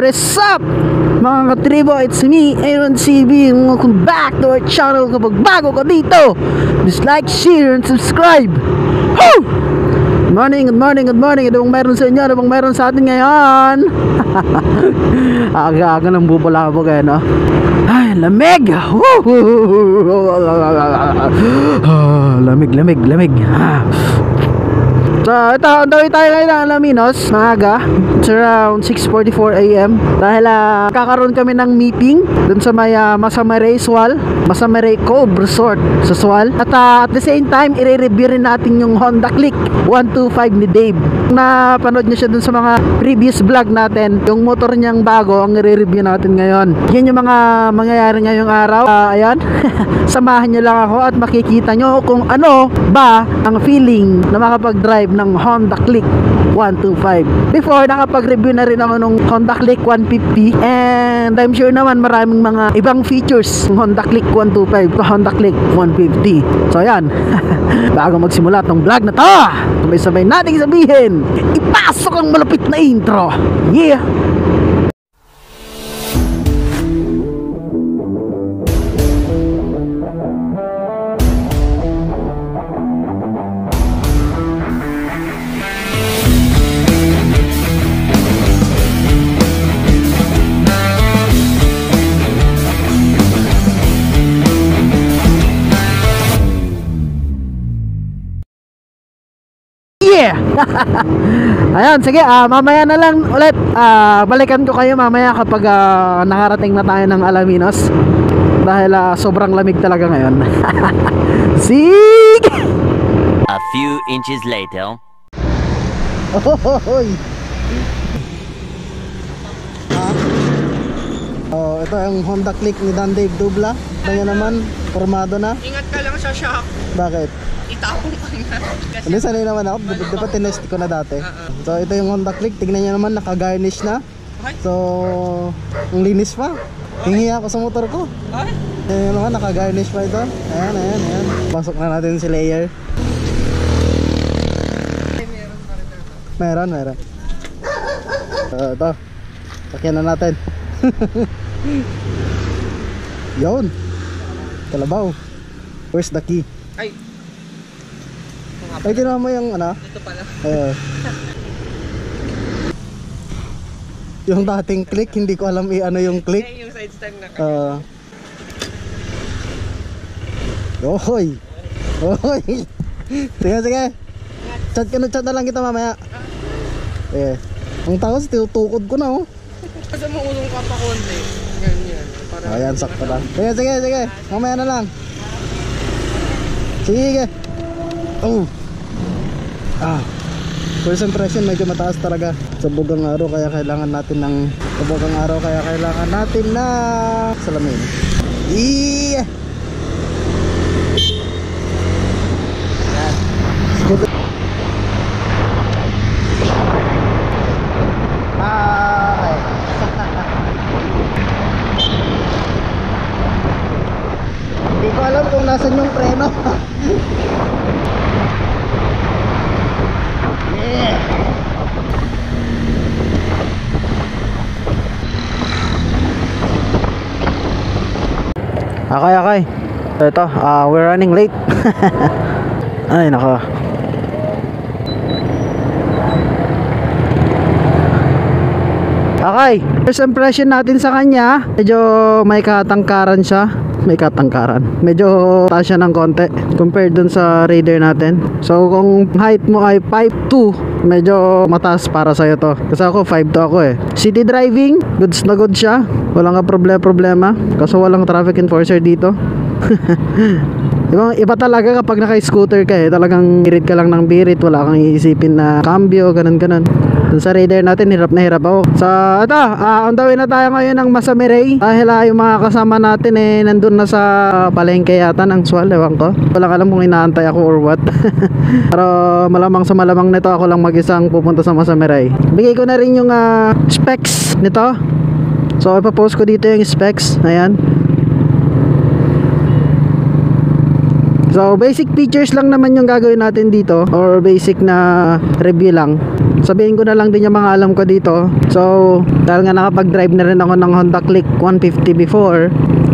What is up mga katribo? It's me, Aaron CB. Welcome back to our channel. Kapag bago ka dito, just like, share, and subscribe. Woo! Good morning, good morning, good morning. Ano bang meron sa inyo? Ano bang meron sa atin ngayon? Aga-aga ng bubulabog eh, no? Ay, lamig! Lamig, lamig, lamig. So, ito, andawi tayo ngayon ng Alaminos, maaga. It's around 6:44 AM. Dahil kakaroon kami ng meeting dun sa may Masamarey Swal, Masamarey Cove Resort sa Swal. At at the same time, i-review rin natin yung Honda Click 125 ni Dave. Napanood niya siya dun sa mga previous vlog natin. Yung motor niyang bago ang i-review natin ngayon. Yan yung mga mangyayari ngayong araw. Ayan, samahan niyo lang ako at makikita nyo kung ano ba ang feeling na makapag-drive ng Honda Click 125. Before, nakapag-review na rin ako ng Honda Click 150, and I'm sure naman maraming mga ibang features ng Honda Click 125 to Honda Click 150. So yan, bago magsimula tong vlog na to, sabay-sabay nating sabihin, ipasok ang malupit na intro. Yeah! Ayan, sige, mamaya na lang ulit. Balikan ko kayo mamaya kapag nakarating na tayo ng Alaminos. Dahil sobrang lamig talaga ngayon. Sige! A few inches later. Oh, ito yung Honda Click ni Dan Dave Dubla. Kanya naman, formado na. Ingat ka lang sa shock. Bakit? Itapong ka na. Hindi, sanay naman ako. Di ba tinest ko na dati? So ito yung Honda Click. Tignan nyo naman, naka-garnish na. So, ang linis pa. Hingi ako sa motor ko. Tignan nyo naman, naka-garnish pa ito. Ayan, ayan, ayan. Pasok na natin si layer. Meron, meron. So ito, sakyan na natin. Yun, kalabaw. Where's the key? Ay, ay, ginawa mo yung ano? ito pala. Yung dating click, hindi ko alam i-ano yung click. Ay, yung side stand na Ohoy! Ohoy! Sige, sige. Chat na lang kita mamaya. Ang tawas, tinutukod ko na, oh. Kasi maulong ka pa konti. Ganyan. Ayan, sakto lang. Sige, sige, sige. Mamaya na lang. Sige. Oh. First impression, medyo mataas talaga. Sabugang araw, kaya kailangan natin ng salamin. Yeah. Hindi ko alam kung nasan yung preno. Yeah. Okay. Ito, we're running late. Ay, nako. Okay, first impression natin sa kanya, medyo may katangkaran siya. Medyo taas siya ng konti compared dun sa Raider natin. So kung height mo ay 5'2", medyo mataas para sa'yo to. Kasi ako 5'2" ako eh. City driving, goods na good siya. Walang problema. Kasi walang traffic enforcer dito. Iba talaga kapag naka-scooter ka eh. Talagang birit ka lang ng birit. Wala kang iisipin na cambio, ganun. Dun sa Raider natin, hirap na hirap ako. So ito, on the way na tayo ngayon ng Masamarey. Dahil yung mga kasama natin eh nandun na sa palengke yata ng Swal, ewan ko. Walang alam kung inaantay ako or what. Pero malamang sa malamang nito ako lang mag-isang pupunta sa Masamarey. Bigay ko na rin yung specs nito. So ipapost ko dito yung specs. Ayan. So basic features lang naman yung gagawin natin dito, or basic na review lang. sabihin ko na lang din yung mga alam ko dito. So dahil nga nakapag-drive na rin ako ng Honda Click 150 before,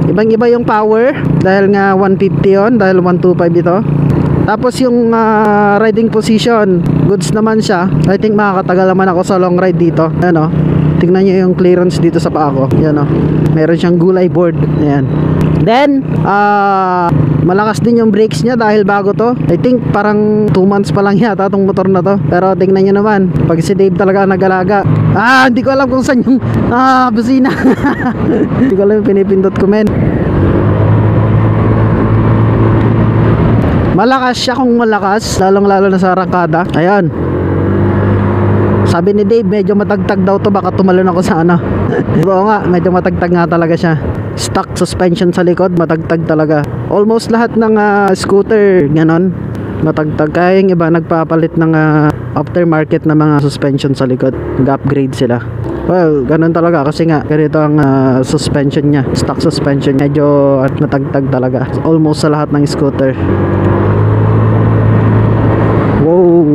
ibang iba yung power dahil nga 150 yon, dahil 125 ito. Tapos yung riding position, goods naman siya. I think makakatagal naman ako sa long ride dito. Ano, tingnan nyo yung clearance dito sa paa ko. Yan o, meron siyang gulay board. Ayan. Then malakas din yung brakes niya dahil bago to. I think parang 2 months pa lang yata tong motor na to. Pero tingnan nyo naman, pag si Dave talaga nag-alaga. Hindi ko alam kung saan yung busina. Hindi ko alam yung pinipindot ko, men. Malakas siya kung malakas, lalong-lalo na sa arangkada. Ayan. Sabi ni Dave, medyo matagtag daw to, baka tumalon ako sa ano. Oo nga, medyo matagtag nga talaga siya. Stock suspension sa likod, matagtag talaga. Almost lahat ng scooter, ganon, matagtag. Kaya yung iba nagpapalit ng aftermarket na mga suspension sa likod. Nag-upgrade sila. Well, ganun talaga kasi nga ganito ang suspension niya, stock suspension. Medyo natagtag talaga. Almost sa lahat ng scooter. Wow.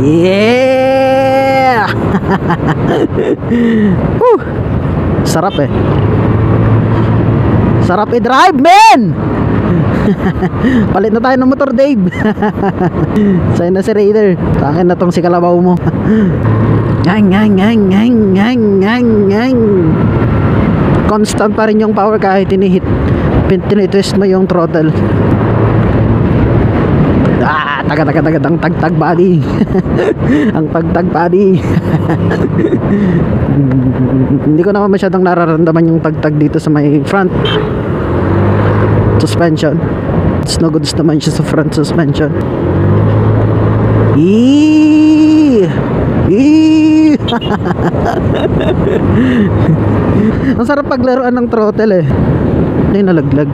Yeah. Sarap eh. Sarap i-drive, men. Palit na tayo ng motor, Dave. Sa'yo na si Raider. Sa akin na tong si Kalabaw mo. Ngang. Constant pa rin yung power kahit tinitwist mo yung throttle. Taga ang tagtag body. Ang tagtag body. Hindi ko naman masyadong nararamdaman yung tagtag dito sa may front suspension. It's no goods naman siya sa front suspension. Ang sarap paglaruan ng throttle eh. Hindi nalaglag.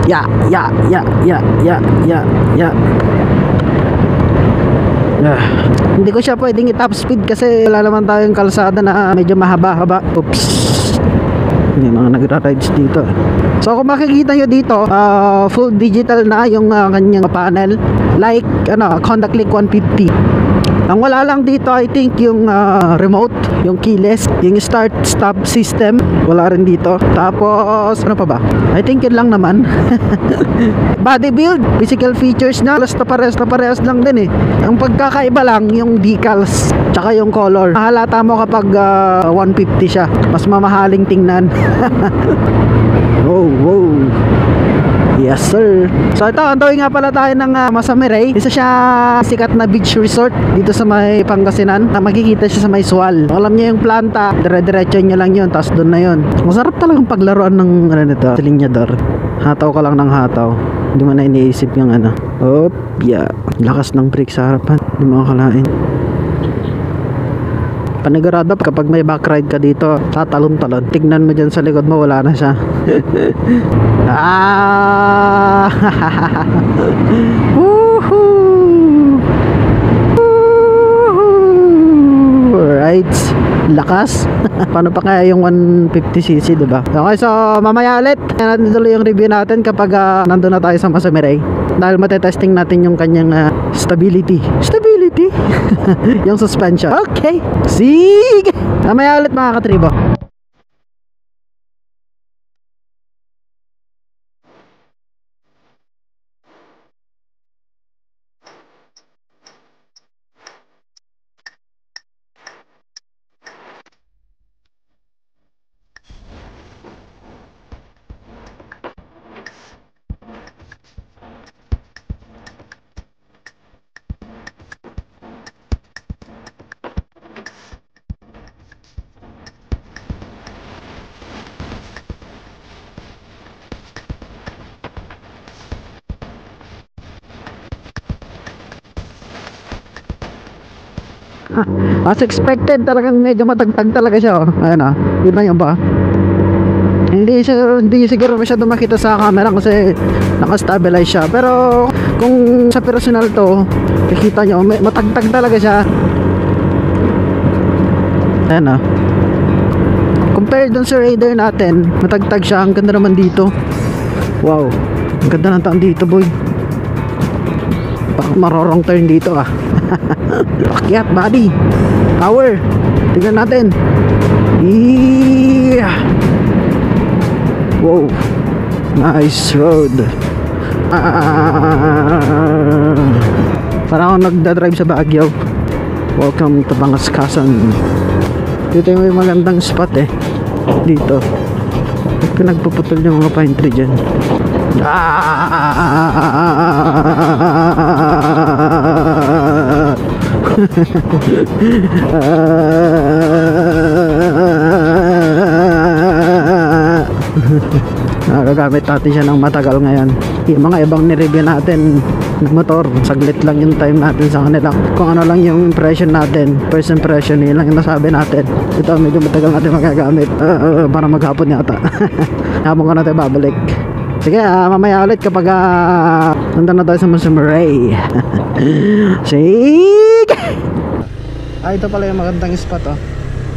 Ya. Hindi ko siya pwedeng i-top speed kasi wala naman tayong kalsada na medyo mahaba-haba. Oops. May mga nagra-rides dito. So kung makikita nyo dito, full digital na yung kanyang panel. Like Honda Click 150. Ang wala lang dito, I think yung remote, yung keyless, yung start stop system, wala rin dito. Tapos ano pa ba? I think yun lang naman. Body build, physical features na parehas lang din eh. Ang pagkakaiba lang yung decals tsaka yung color. Mahalata mo kapag 150 siya, mas mamahaling tingnan. Wow. Yes sir. So ito, antawin nga pala tayo ng Masamirey. Isa siya sikat na beach resort dito sa may Pangasinan. Makikita siya sa may Sual. Alam niyo yung planta, dire-diretso nyo lang yun, tapos doon na yun. Masarap talagang paglaruan ng nito, silinyador. Hataw ka lang ng hataw, hindi mo na iniisip yung lakas ng brake sa harapan, hindi mo akalain. Panigurado kapag may backride ka dito, tatalon-talon. Tignan mo dyan sa likod mo, wala na siya. Woohoo! Right, lakas. Paano pa kaya yung 150cc, diba? Okay, so mamaya ulit natin tuloy yung review natin kapag nandun na tayo sa Masamirey, dahil matetesting natin yung kanyang stability yung suspension. Okay, sige, mamaya ulit mga katribo. As expected, talagang medyo matagtag talaga siya. Ayan yun na yun ba? Hindi siguro masyado makita sa camera kasi naka-stabilize siya. Pero kung sa personal to, nakikita nyo, matagtag talaga siya. Ayan Compared dun sa Raider natin, matagtag siya. Ang ganda naman dito. Wow, ang ganda ng taon dito, boy. Baka marorong turn dito ah. Pakyat, buddy. Power. Tingnan natin. Yeah. Wow. Nice road. Parang ako nagdadrive sa Baguio. Welcome to Bangaskasan. Dito yung may magandang spot eh. Dito. Pinagpuputol yung mga pine tree dyan. Nagagamit natin siya ng matagal ngayon. Yung mga ibang nireview natin ng motor, saglit lang yung time natin sa kanila. Kung ano lang yung impression natin, first impression, yun lang yung nasabi natin. Ito medyo matagal natin magagamit para maghapon yata. Habang ko na tayo babalik. Sige, mamaya ulit kapag nandun na tayo sa Monsumaray. Sige! Ito pala yung magandang spot oh.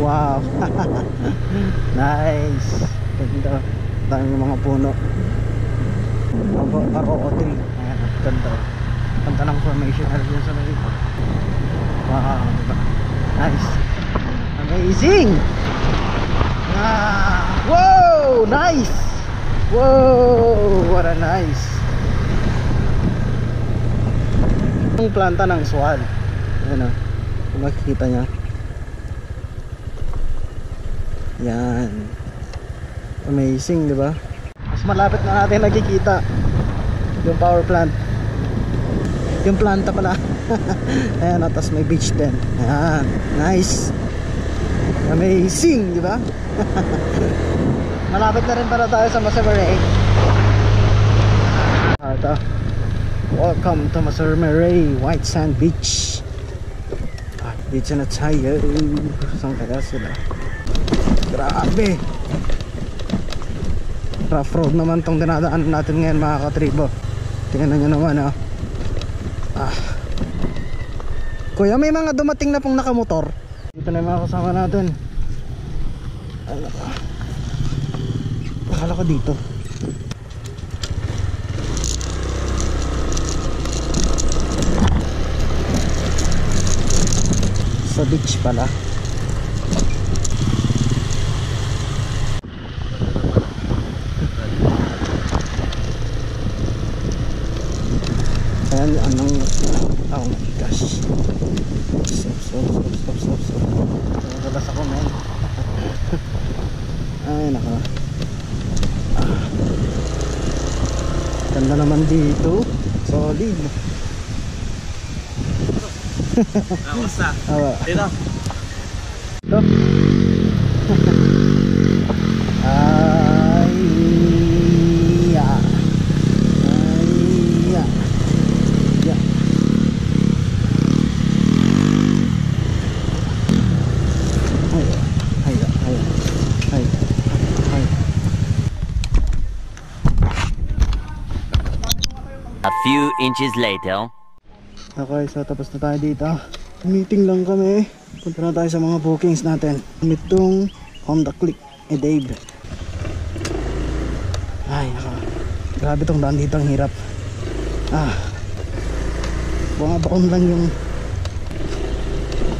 Wow. Nice. Ganda. Daming mga puno. Baroko tree. Ayan, ganda. Ganda ng formation dyan sa may. Wow, diba? Nice. Amazing. Wow, nice. Wow, what a nice. Yung planta ng swal. Ayan o, kung makikita nya. Yan. Amazing, di ba? Mas malapit na natin nakikita yung power plant. Yung planta pala. Ayan, tapos may beach din. Ayan, nice. Amazing, di ba? Malapit na rin para tayo sa Monsumaray. Ito. Welcome to Monsumaray White Sand Beach. Dito na tayo. Saan kaya sila? Grabe. Rough road naman tong dinadaanan natin ngayon mga katribo. Tingnan nyo naman oh. Kuya, may mga dumating na pong nakamotor. Dito na yung mga kasama natin. Akala ko dito. Sa beach pala. Ayan, anong oh my gosh. Stop. Nagalas ako man. Ay naka. Ganda naman dito. Solid. Kamusta? Awa. Dito. Ito. Ay ya. A few inches later. Okay, so tapos na tayo dito. Meeting lang kami. Punta na tayo sa mga bookings natin. Nitong Honda Click Dave. Ay, naka. Grabe tong daan dito, ang hirap. Bumabaon lang yung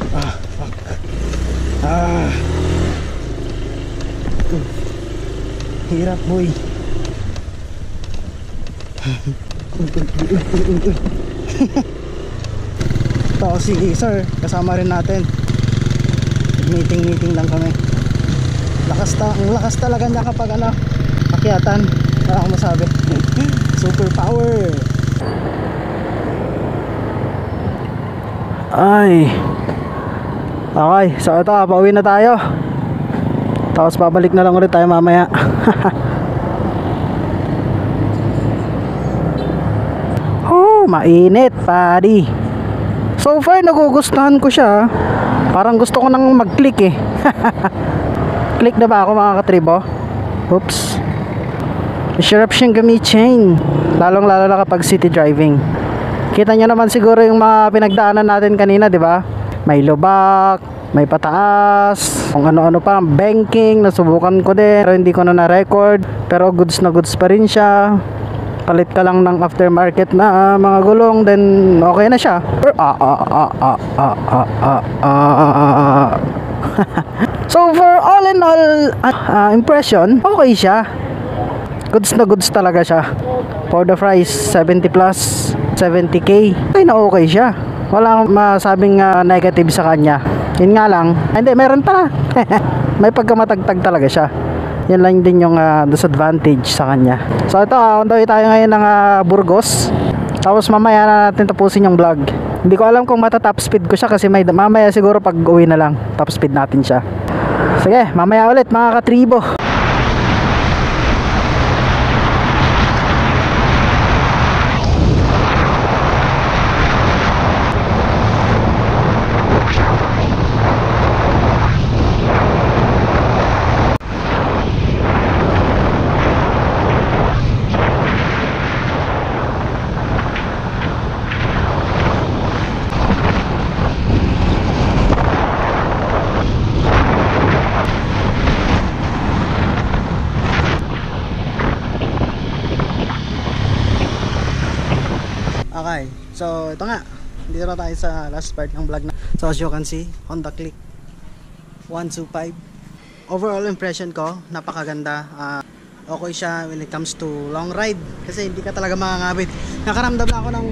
fuck. Hirap, boy. Ito si sir, kasama rin natin. Meeting lang kami. Ang lakas talaga niya kapag akyatan. Wala akong masabi. Super power. Ay. Okay, so ito, pauwi na tayo. Tapos babalik na lang ulit tayo mamaya. Mainit, pari. So far nagugustuhan ko siya. Parang gusto ko nang mag-click eh. Click na ba ako mga katribo? Oops. Masarap siyang gamitin. Lalong lalo na kapag city driving. Kita nyo naman siguro yung mga pinagdaanan natin kanina, di ba? May lubak, may pataas, kung ano-ano pa, banking, nasubukan ko din pero hindi ko na na-record, pero goods na goods pa rin siya. Palit ka lang ng aftermarket na mga gulong, then okay na siya. So for all in all, impression, okay siya. Goods na goods talaga siya. For the price, 70 plus, 70k, ay na okay siya. Wala akong masabing negative sa kanya. Yun nga lang, hindi, meron pa. May pagkamatagtag talaga siya. Yan lang din yung disadvantage sa kanya. So ito, on the way tayo ngayon ng Burgos. Tapos mamaya na natin tapusin yung vlog. Hindi ko alam kung matatop speed ko siya kasi mamaya siguro pag uwi na lang top speed natin siya. Sige, mamaya ulit mga katribo. Okay, so ito nga, dito na tayo sa last part ng vlog na. So as you can see, Honda Click 125. Overall impression ko, napakaganda. Okay siya when it comes to long ride kasi hindi ka talaga makakabit. Nakaramdam na ako ng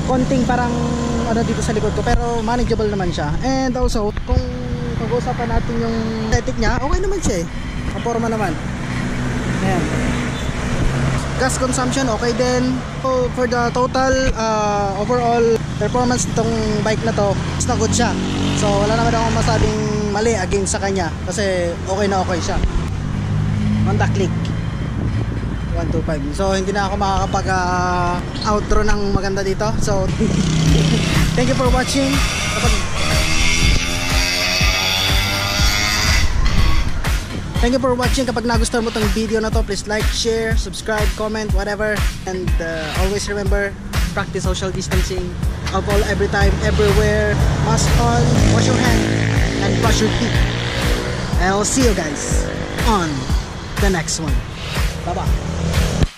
konting parang dito sa likod ko, pero manageable naman siya. And also, kung pag-uusapan natin yung aesthetic niya, okay naman siya eh. Kaporma naman. Ayan. Gas consumption okay din. So, for the total overall performance nitong bike na to, is na good siya. So wala naman akong masabing mali against sa kanya kasi okay siya. Honda Click 125. So hindi na ako makakapag outro ng maganda dito. So thank you for watching. Thank you for watching. Kapag nagustuhan mo tong video na to, please like, share, subscribe, comment, whatever. And always remember, practice social distancing. Of all, every time, everywhere. Mask on, wash your hand, and brush your teeth. And I'll see you guys on the next one. Bye-bye.